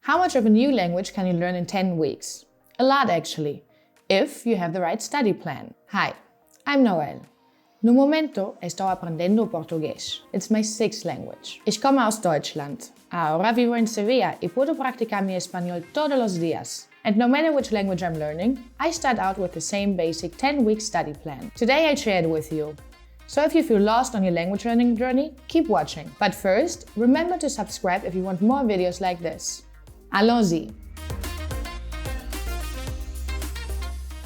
How much of a new language can you learn in 10 weeks? A lot actually, if you have the right study plan. Hi, I'm Noel. No momento estou aprendendo portugués. It's my 6th language. Ich komme aus Deutschland. Ahora vivo en Sevilla y puedo practicar mi español todos los días. And no matter which language I'm learning, I start out with the same basic 10-week study plan. Today I share it with you. So if you feel lost on your language learning journey, keep watching. But first, remember to subscribe if you want more videos like this. Allons-y!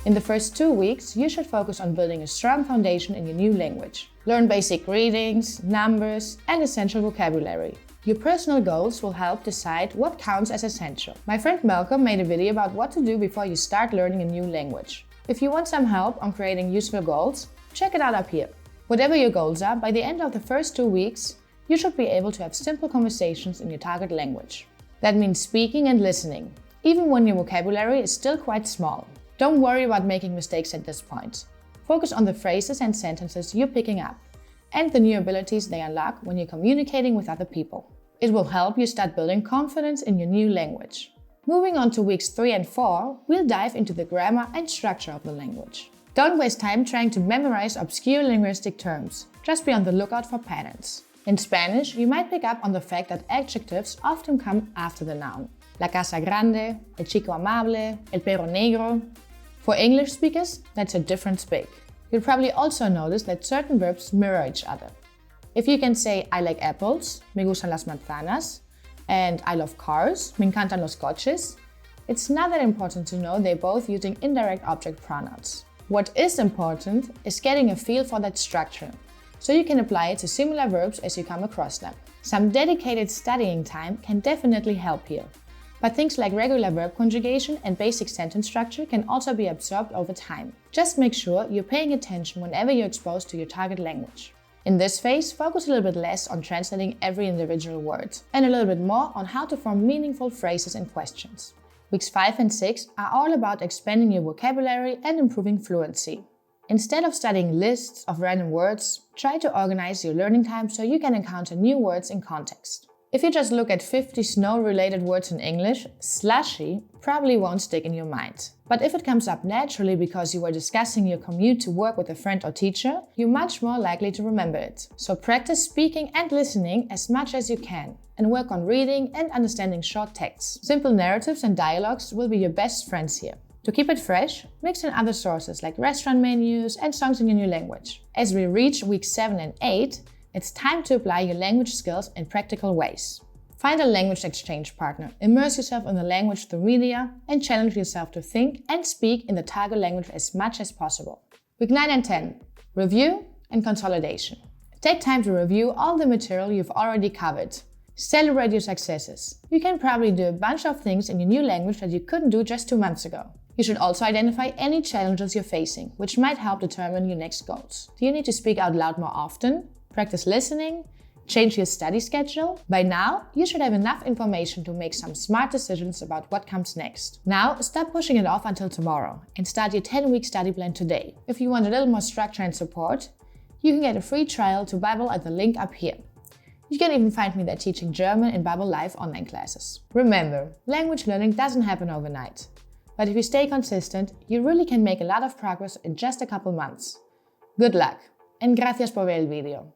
In the first 2 weeks, you should focus on building a strong foundation in your new language. Learn basic greetings, numbers, and essential vocabulary. Your personal goals will help decide what counts as essential. My friend Malcolm made a video about what to do before you start learning a new language. If you want some help on creating useful goals, check it out up here. Whatever your goals are, by the end of the first 2 weeks, you should be able to have simple conversations in your target language. That means speaking and listening, even when your vocabulary is still quite small. Don't worry about making mistakes at this point. Focus on the phrases and sentences you're picking up and the new abilities they unlock when you're communicating with other people. It will help you start building confidence in your new language. Moving on to weeks 3 and 4, we'll dive into the grammar and structure of the language. Don't waste time trying to memorize obscure linguistic terms. Just be on the lookout for patterns. In Spanish, you might pick up on the fact that adjectives often come after the noun. La casa grande, el chico amable, el perro negro. For English speakers, that's a different speak. You'll probably also notice that certain verbs mirror each other. If you can say I like apples, me gustan las manzanas, and I love cars, me encantan los coches, it's not that important to know they're both using indirect object pronouns. What is important is getting a feel for that structure, so you can apply it to similar verbs as you come across them. Some dedicated studying time can definitely help here, but things like regular verb conjugation and basic sentence structure can also be absorbed over time. Just make sure you're paying attention whenever you're exposed to your target language. In this phase, focus a little bit less on translating every individual word and a little bit more on how to form meaningful phrases and questions. Weeks 5 and 6 are all about expanding your vocabulary and improving fluency. Instead of studying lists of random words, try to organize your learning time so you can encounter new words in context. If you just look at 50 snow-related words in English, slushy probably won't stick in your mind. But if it comes up naturally because you were discussing your commute to work with a friend or teacher, you're much more likely to remember it. So practice speaking and listening as much as you can, and work on reading and understanding short texts. Simple narratives and dialogues will be your best friends here. To keep it fresh, mix in other sources like restaurant menus and songs in your new language. As we reach weeks 7 and 8, it's time to apply your language skills in practical ways. Find a language exchange partner, immerse yourself in the language through media, and challenge yourself to think and speak in the target language as much as possible. Week 9 and 10, review and consolidation. Take time to review all the material you've already covered. Celebrate your successes. You can probably do a bunch of things in your new language that you couldn't do just 2 months ago. You should also identify any challenges you're facing, which might help determine your next goals. Do you need to speak out loud more often? Practice listening? Change your study schedule? By now, you should have enough information to make some smart decisions about what comes next. Now, stop pushing it off until tomorrow and start your 10-week study plan today. If you want a little more structure and support, you can get a free trial to Babbel at the link up here. You can even find me there teaching German in Babbel Live online classes. Remember, language learning doesn't happen overnight. But if you stay consistent, you really can make a lot of progress in just a couple months. Good luck, and gracias por ver el video.